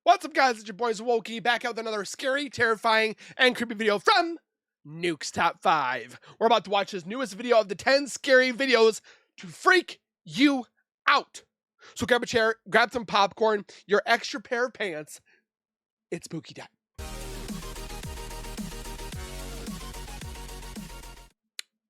What's up, guys? It's your boys Wokey back out with another scary, terrifying, and creepy video from Nukes Top 5. We're about to watch his newest video of the 10 scary videos to freak you out. So grab a chair, grab some popcorn, your extra pair of pants. It's spooky time.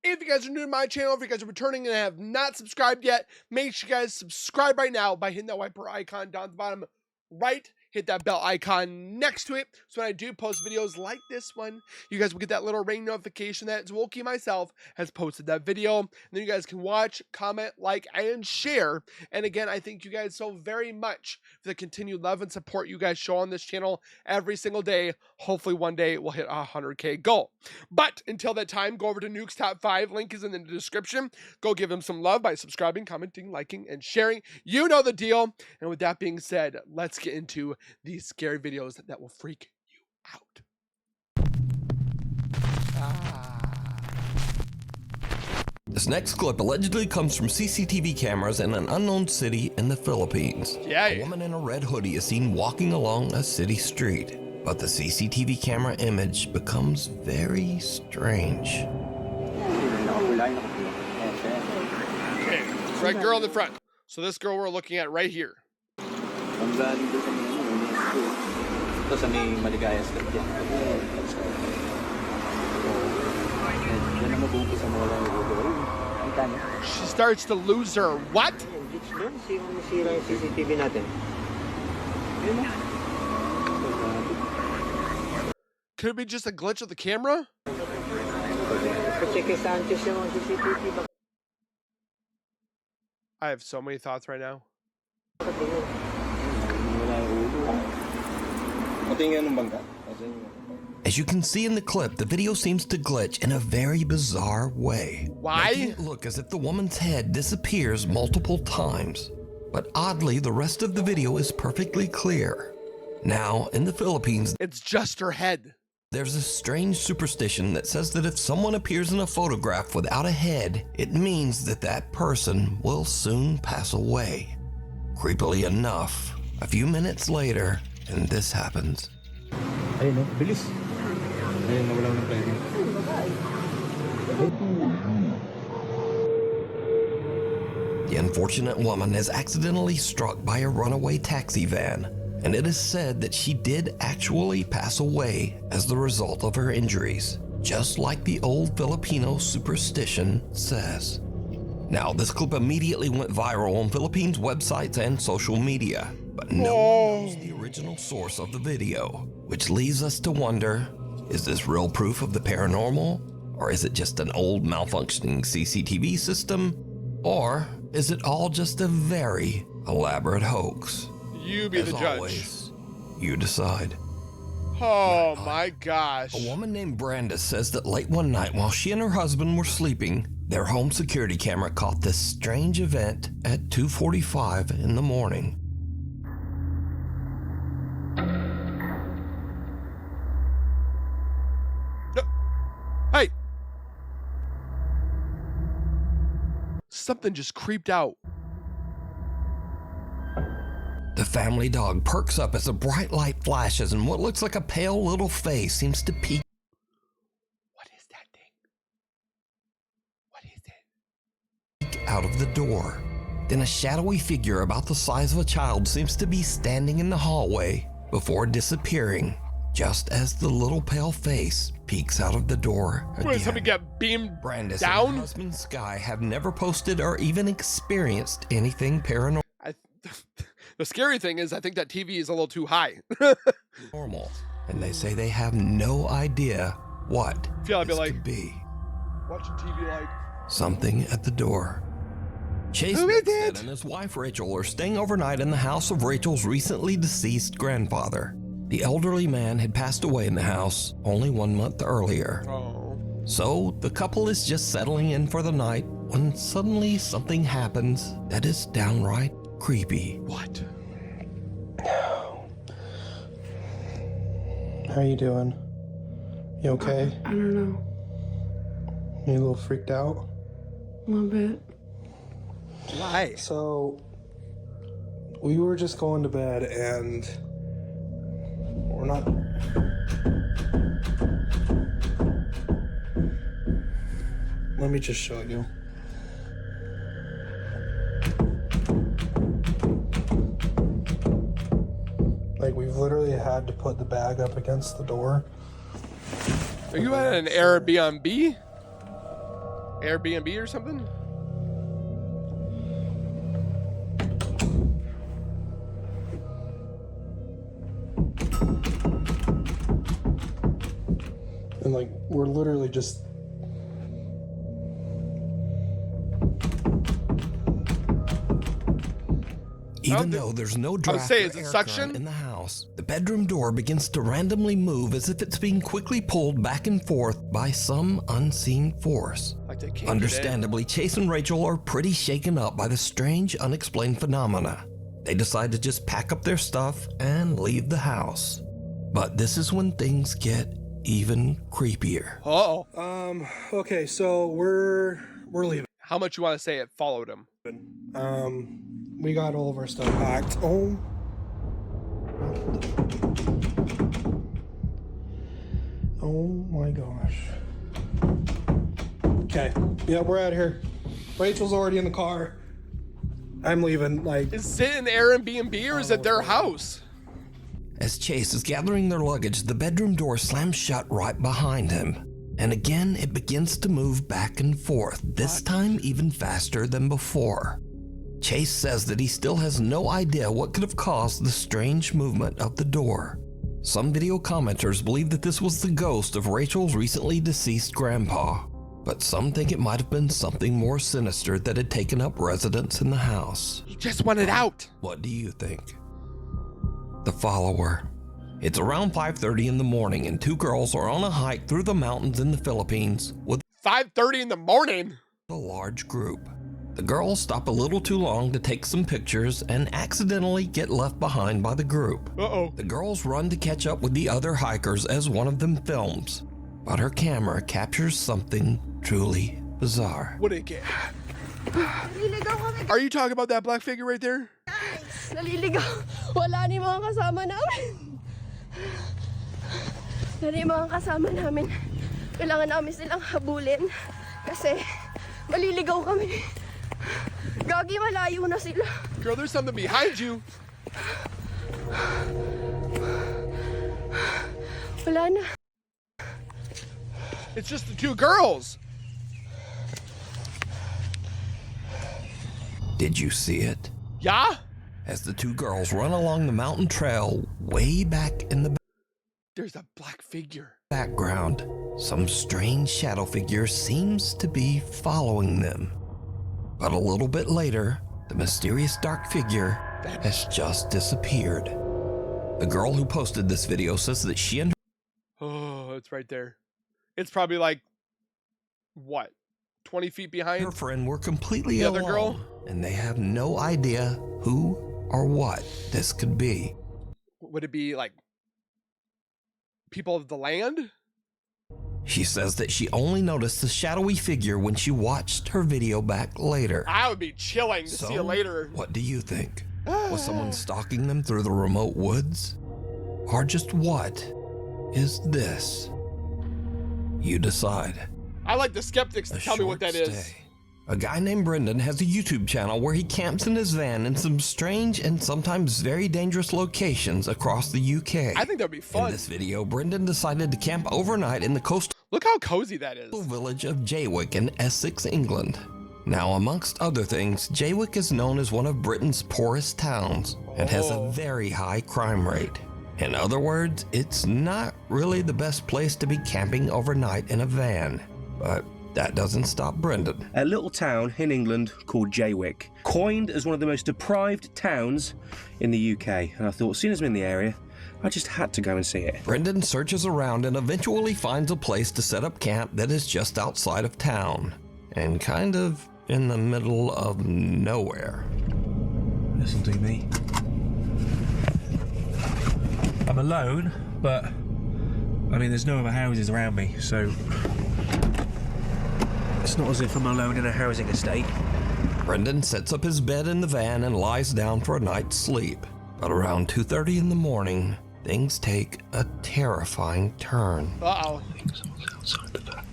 If you guys are new to my channel, if you guys are returning and have not subscribed yet, make sure you guys subscribe right now by hitting that white icon down at the bottom right. Hit that bell icon next to it, so when I do post videos like this one, you guys will get that little ring notification that Zwolky myself has posted that video. And then you guys can watch, comment, like, and share. And again, I thank you guys so very much for the continued love and support you guys show on this channel every single day. Hopefully one day we'll hit a 100K goal. But until that time, go over to Nuke's Top 5. Link is in the description. Go give them some love by subscribing, commenting, liking, and sharing. You know the deal. And with that being said, let's get into these scary videos that will freak you out. This next clip allegedly comes from CCTV cameras in an unknown city in the Philippines. A woman in a red hoodie is seen walking along a city street, but the CCTV camera image becomes very strange. Okay, red girl in the front. So this girl we're looking at right here. She starts to lose her what? Could it be just a glitch of the camera? I have so many thoughts right now. As you can see in the clip, the video seems to glitch in a very bizarre way. Why? Making it look as if the woman's head disappears multiple times. But oddly, the rest of the video is perfectly clear. Now, in the Philippines, it's just her head. There's a strange superstition that says that if someone appears in a photograph without a head, it means that that person will soon pass away. Creepily enough, a few minutes later, and this happens. Ayun no, bilis. Ayun, nawala ng pwede. The unfortunate woman is accidentally struck by a runaway taxi van, and it is said that she did actually pass away as the result of her injuries, just like the old Filipino superstition says. Now, this clip immediately went viral on Philippines websites and social media, but no one knows the original source of the video, which leaves us to wonder, is this real proof of the paranormal? Or is it just an old malfunctioning CCTV system? Or is it all just a very elaborate hoax? You be the judge. Always, you decide. Oh my gosh. A woman named Brenda says that late one night while she and her husband were sleeping, their home security camera caught this strange event at 2:45 in the morning. No. Hey. Something just creeped out. The family dog perks up as a bright light flashes and what looks like a pale little face seems to peek. What is that thing? What is it? Out of the door. Then a shadowy figure about the size of a child seems to be standing in the hallway before disappearing, just as the little pale face peeks out of the door again. Wait, somebody get beamed Brandis down? and her husband Sky have never posted or even experienced anything paranormal. The scary thing is I think that TV is a little too high. And they say they have no idea what this could be. Watching TV like Something at the door. Chase Bixted and his wife Rachel are staying overnight in the house of Rachel's recently deceased grandfather. The elderly man had passed away in the house only 1 month earlier. So the couple is just settling in for the night when suddenly something happens that is downright creepy. What? How you doing? You okay? I don't know. You a little freaked out? A little bit. Why? So, we were just going to bed and We're not. Let me just show you. Like, we've literally had to put the bag up against the door. Are you at an Airbnb? Airbnb or something? And like, we're literally just. Even though there's no draft say, or is it air suction? current in the house, the bedroom door begins to randomly move as if it's being quickly pulled back and forth by some unseen force. Like they can't Understandably, Chase and Rachel are pretty shaken up by the strange, unexplained phenomena. They decide to just pack up their stuff and leave the house. But this is when things get even creepier. Uh-oh. Okay, so we're leaving. How much you want to say it followed him? We got all of our stuff packed. Oh. Oh my gosh. Okay. Yeah, we're out of here. Rachel's already in the car. I'm leaving. Like, Is it an Airbnb or is it their house? As Chase is gathering their luggage, the bedroom door slams shut right behind him. And again, it begins to move back and forth, this time even faster than before. Chase says that he still has no idea what could have caused the strange movement of the door. Some video commenters believe that this was the ghost of Rachel's recently deceased grandpa, but some think it might have been something more sinister that had taken up residence in the house. He just wanted out. What do you think? The follower. It's around 5:30 in the morning and two girls are on a hike through the mountains in the Philippines with 5:30 in the morning. a large group. The girls stop a little too long to take some pictures and accidentally get left behind by the group. Uh-oh. The girls run to catch up with the other hikers as one of them films, but her camera captures something truly bizarre. What did it get? Naliligaw kami, Are you talking about that black figure right there? guys. Naliligaw. Wala ni mga kasama namin. Wala ni mga kasama namin. Kailangan namin silang habulin kasi maliligaw kami. Gagi, malayo na sila. Girl, there's something behind you. Wala na. It's just the two girls. Did you see it? Yeah? As the two girls run along the mountain trail way back in the There's a black figure. background, some strange shadow figure seems to be following them. But a little bit later, the mysterious dark figure has just disappeared. The girl who posted this video says that she and Oh, it's right there. It's probably like, what, 20 feet behind? her friend were completely The other alone, girl? and they have no idea who or what this could be. Would it be like people of the land? She says that she only noticed the shadowy figure when she watched her video back later. I would be chilling to see it later. What do you think? Was someone stalking them through the remote woods? Or just what is this? You decide. I like the skeptics to A tell me what short that is. stay. A guy named Brendan has a YouTube channel where he camps in his van in some strange and sometimes very dangerous locations across the UK. I think that'd be In fun. this video, Brendan decided to camp overnight in the coastal Look how cozy that is. village of Jaywick in Essex, England. Now, amongst other things, Jaywick is known as one of Britain's poorest towns and has a very high crime rate. In other words, it's not really the best place to be camping overnight in a van. But that doesn't stop Brendan. A little town in England called Jaywick, coined as one of the most deprived towns in the UK. And I thought, as soon as I'm in the area, I just had to go and see it. Brendan searches around and eventually finds a place to set up camp that is just outside of town and kind of in the middle of nowhere. This'll do me. I'm alone, but I mean, there's no other houses around me, so it's not as if I'm alone in a housing estate. Brendan sets up his bed in the van and lies down for a night's sleep. But around 2:30 in the morning, things take a terrifying turn. Uh-oh. I think someone's outside the van.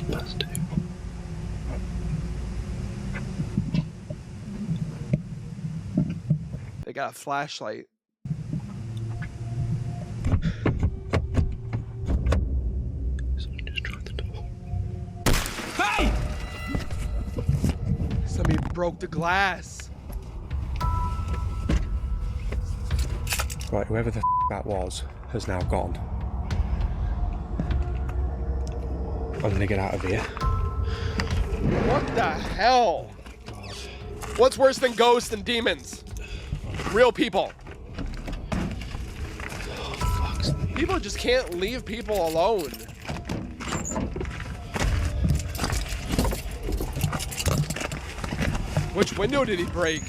Let's do. They got a flashlight. Someone just tried the door. Hey! Somebody broke the glass. Right, whoever the that was has now gone. I'm gonna get out of here. What the hell? What's worse than ghosts and demons? Real people. People just can't leave people alone. Which window did he break?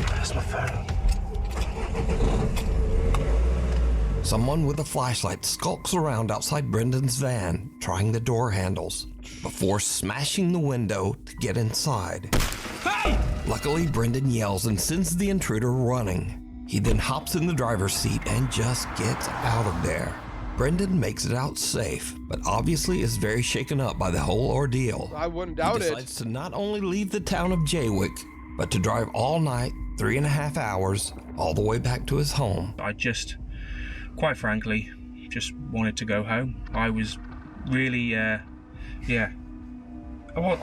Where's my phone? Someone with a flashlight skulks around outside Brendan's van, trying the door handles, before smashing the window to get inside. Hey! Luckily, Brendan yells and sends the intruder running. He then hops in the driver's seat and just gets out of there. Brendan makes it out safe, but obviously is very shaken up by the whole ordeal. I wouldn't doubt He it. decides to not only leave the town of Jaywick, but to drive all night, 3.5 hours, all the way back to his home. I just, quite frankly, just wanted to go home. I was really, I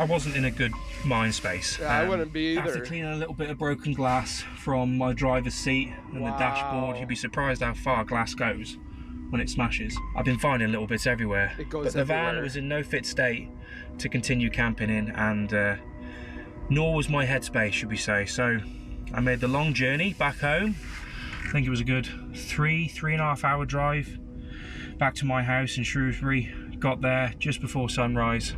wasn't in a good mind space. Yeah, I wouldn't be After either. cleaning a little bit of broken glass from my driver's seat and the dashboard, you'd be surprised how far glass goes when it smashes. I've been finding little bits everywhere. It goes but the van everywhere. was in no fit state to continue camping in, and nor was my headspace, should we say. So I made the long journey back home. I think it was a good 3.5 hour drive back to my house in Shrewsbury. Got there just before sunrise.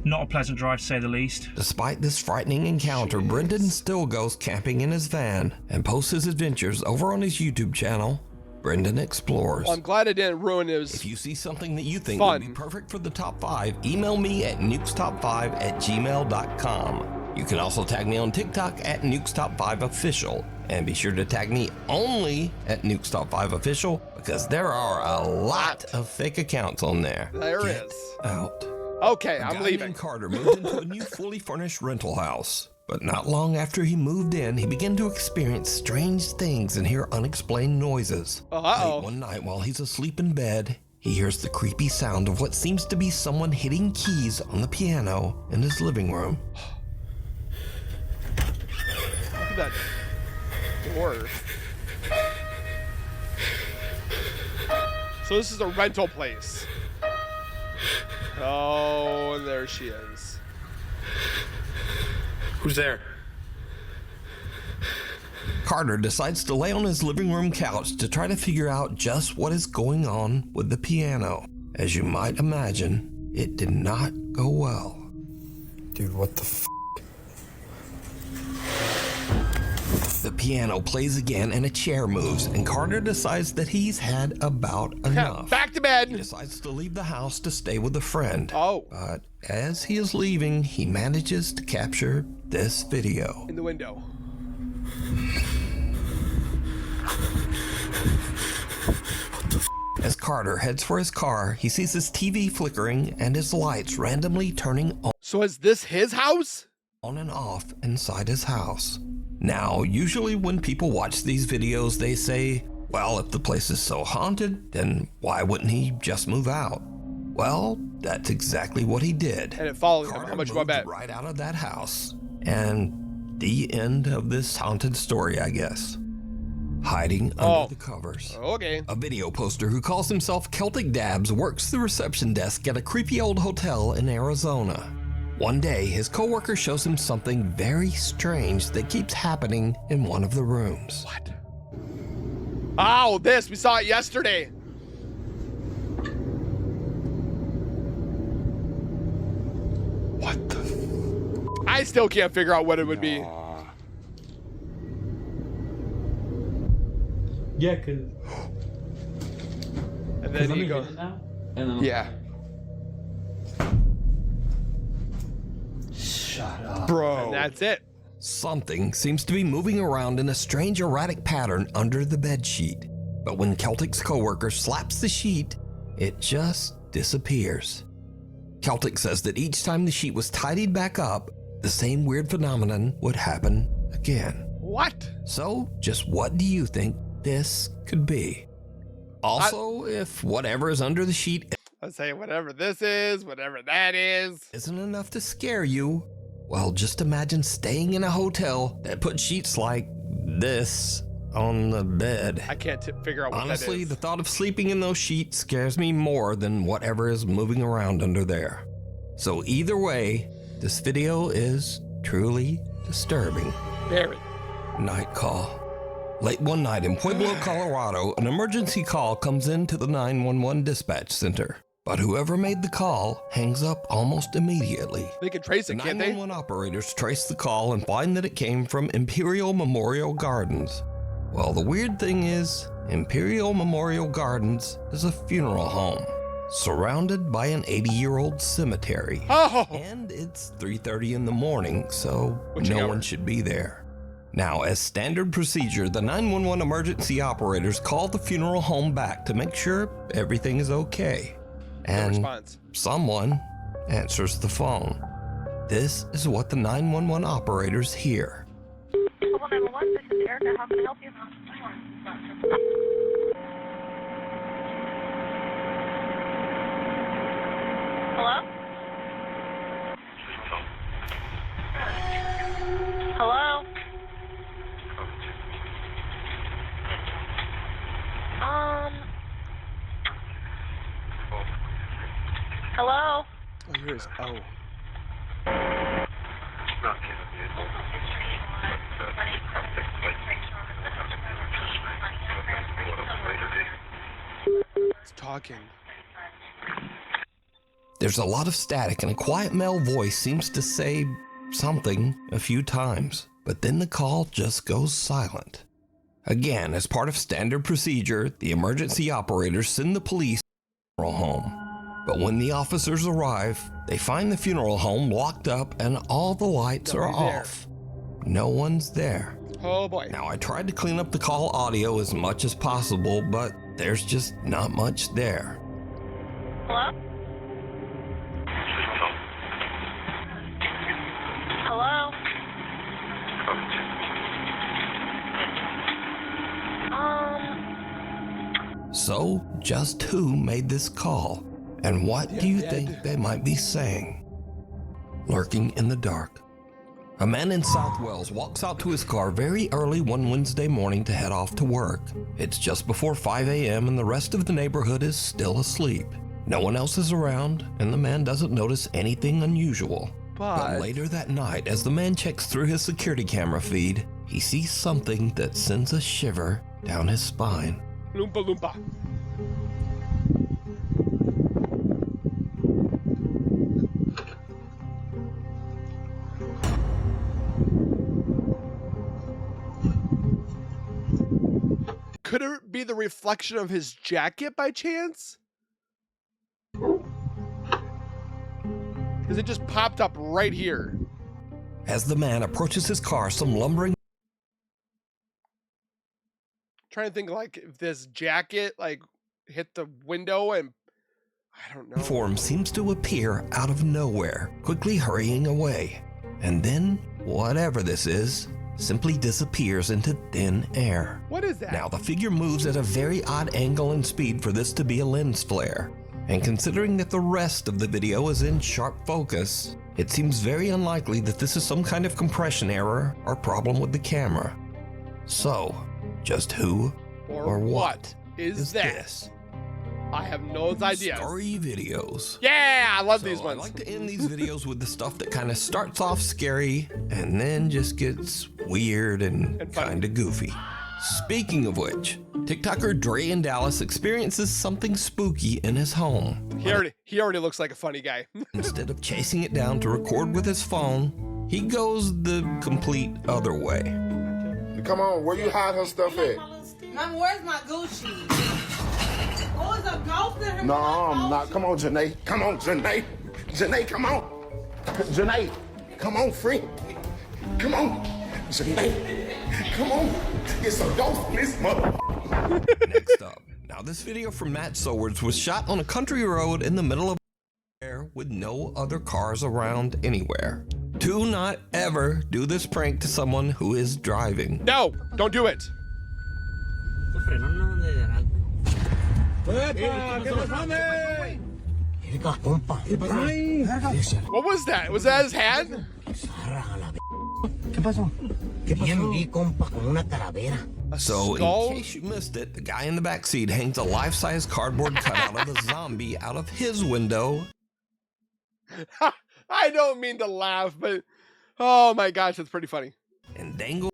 Not a pleasant drive, to say the least. Despite this frightening encounter, Brendan still goes camping in his van and posts his adventures over on his YouTube channel, Brendan Explores. Well, I'm glad I didn't ruin his. If you see something that you think Fun. would be perfect for the top 5, email me at nukestop5@gmail.com. You can also tag me on TikTok at nukestop5official, and be sure to tag me only at nukestop5official because there are a lot of fake accounts on there. There Get is. out. Okay, A I'm guy leaving. named Carter moved into a new fully furnished rental house. But not long after he moved in, he began to experience strange things and hear unexplained noises. Uh-oh. Late one night while he's asleep in bed, he hears the creepy sound of what seems to be someone hitting keys on the piano in his living room. Look at that door. So this is a rental place. Oh, and there she is. Who's there? Carter decides to lay on his living room couch to try to figure out just what is going on with the piano. As you might imagine, it did not go well. Dude, what the f? The piano plays again and a chair moves, and Carter decides that he's had about enough. Back to He bed. decides to leave the house to stay with a friend. Oh, But as he is leaving, he manages to capture this video. in the window. As Carter heads for his car, he sees his TV flickering and his lights randomly turning So is this his house? on and off inside his house. Now, usually when people watch these videos, they say, well, if the place is so haunted, then why wouldn't he just move out? Well, that's exactly what he did. And it followed him. Carter How much do I moved bet? right out of that house. And the end of this haunted story, I guess. Hiding under the covers. Okay. A video poster who calls himself Celtic Dabs works the reception desk at a creepy old hotel in Arizona. One day, his coworker shows him something very strange that keeps happening in one of the rooms. What? Oh, this. We saw it yesterday. What the? I still can't figure out what it would be. Yeah, cause And then he I'm goes. in it now. And then Yeah. Shut up. And that's it. Something seems to be moving around in a strange erratic pattern under the bedsheet. But when Celtic's coworker slaps the sheet, it just disappears. Celtic says that each time the sheet was tidied back up, the same weird phenomenon would happen again. What? So, just what do you think this could be? Also, if whatever is under the sheet I say whatever this is, whatever that is. isn't enough to scare you, well, just imagine staying in a hotel that put sheets like this on the bed. I can't figure out what Honestly, that is. the thought of sleeping in those sheets scares me more than whatever is moving around under there. So either way, this video is truly disturbing. Very. Night call. Late one night in Pueblo, Colorado, an emergency call comes into the 911 dispatch center. But whoever made the call hangs up almost immediately. They can trace The it, can't they? 911 operators trace the call and find that it came from Imperial Memorial Gardens. Well, the weird thing is, Imperial Memorial Gardens is a funeral home, surrounded by an 80-year-old cemetery. Oh! And it's 3:30 in the morning, so Witching no hour. one should be there. Now, as standard procedure, the 911 emergency operators call the funeral home back to make sure everything is okay. No And response. someone answers the phone. This is what the 911 operators hear. Hello, 911. This is Erica. How can I help you? Hello? Hello? Hello? Oh, here's oh. It's talking. There's a lot of static and a quiet male voice seems to say something a few times, but then the call just goes silent. Again, as part of standard procedure, the emergency operators send the police to the funeral home. But when the officers arrive, they find the funeral home locked up and all the lights are Nobody there. off. No one's there. Oh boy. Now, I tried to clean up the call audio as much as possible, but there's just not much there. Hello? Hello? So, just who made this call? And what do you dead. think they might be saying? Lurking in the dark. A man in South Wales walks out to his car very early one Wednesday morning to head off to work. It's just before 5 a.m. and the rest of the neighborhood is still asleep. No one else is around, and the man doesn't notice anything unusual. But later that night, as the man checks through his security camera feed, he sees something that sends a shiver down his spine. Loompa loompa. Could it be the reflection of his jacket by chance? Because it just popped up right here. As the man approaches his car, some lumbering Trying to think like if this jacket like hit the window and I don't know. form seems to appear out of nowhere, quickly hurrying away. And then, whatever this is, simply disappears into thin air. What is that? Now, the figure moves at a very odd angle and speed for this to be a lens flare. And considering that the rest of the video is in sharp focus, it seems very unlikely that this is some kind of compression error or problem with the camera. So, just who or what is that? this? I have no idea. Scary videos. Yeah, I love So these I ones. like to end these videos with the stuff that kind of starts off scary and then just gets weird and fun. kind of goofy. Speaking of which, TikToker Dre in Dallas experiences something spooky in his home. He already looks like a funny guy. Instead of chasing it down to record with his phone, he goes the complete other way. Come on, where you hide her stuff at? Mama, where's my Gucci? Oh, it's a ghost in her. No, I'm not. Come on, Janae. Come on, Janae. Janae, come on. Janae. Come on, friend. Come on. Janae. Come on. It's a ghost in this mother. Next up. Now this video from Matt Sowards was shot on a country road in the middle of nowhere with no other cars around anywhere. Do not ever do this prank to someone who is driving. No, don't do it. What was that? Was that his hand? So, skull? in case you missed it, the guy in the backseat hangs a life-size cardboard cutout of a zombie out of his window. I don't mean to laugh, but oh my gosh, that's pretty funny. And dangles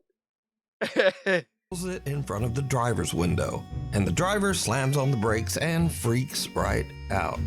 it in front of the driver's window. And the driver slams on the brakes and freaks right out.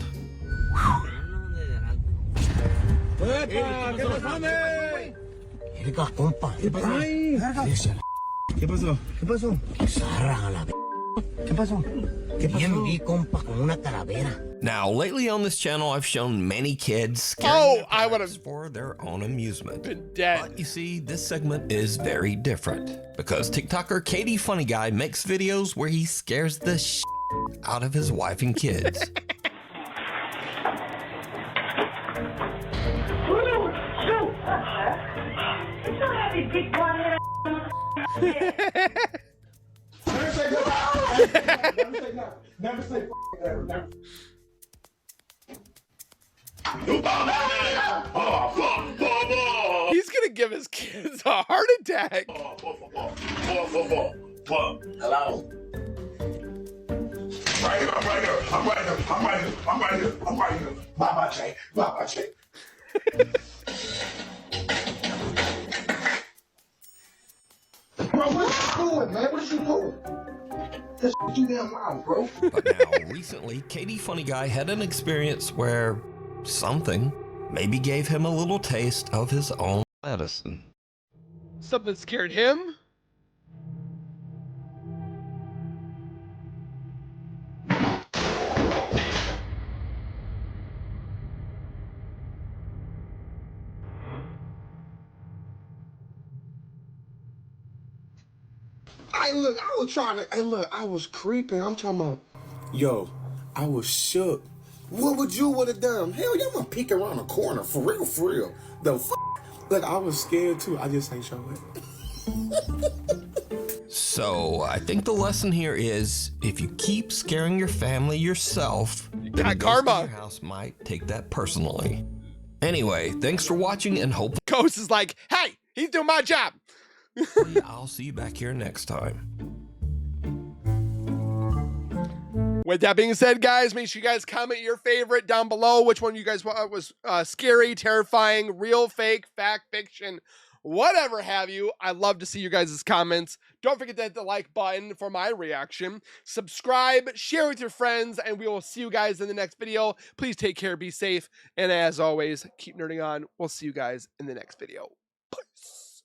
Now, lately on this channel, I've shown many kids scaring their I parents would've for their own amusement. been dead. But you see, this segment is very different because TikToker Katie Funny Guy makes videos where he scares the shit out of his wife and kids. Never say ever. Never. He's gonna give his kids a heart attack. Hello. I'm right here. Bye-bye, Jay. Bro, what you doing, man? What you doing? That's too damn loud, bro. But now, recently, Katie Funny Guy had an experience where something maybe gave him a little taste of his own medicine. Something scared him? I was creeping. I'm talking about, yo, I was shook. What would you would have done? Hell, y'all gonna peek around the corner. For real. The Like, I was scared too. I just ain't show it. So, I think the lesson here is, if you keep scaring your family yourself, then got the ghost in karma. your house might take that personally. Anyway, thanks for watching, and hopefully Ghost is like, hey, he's doing my job. I'll see you back here next time. With that being said, guys, make sure you guys comment your favorite down below. Which one you guys was scary, terrifying, real, fake, fact, fiction, whatever have you. I love to see you guys' comments. Don't forget to hit the like button for my reaction. Subscribe, share with your friends, and we will see you guys in the next video. Please take care, be safe, and as always, keep nerding on. We'll see you guys in the next video. Peace.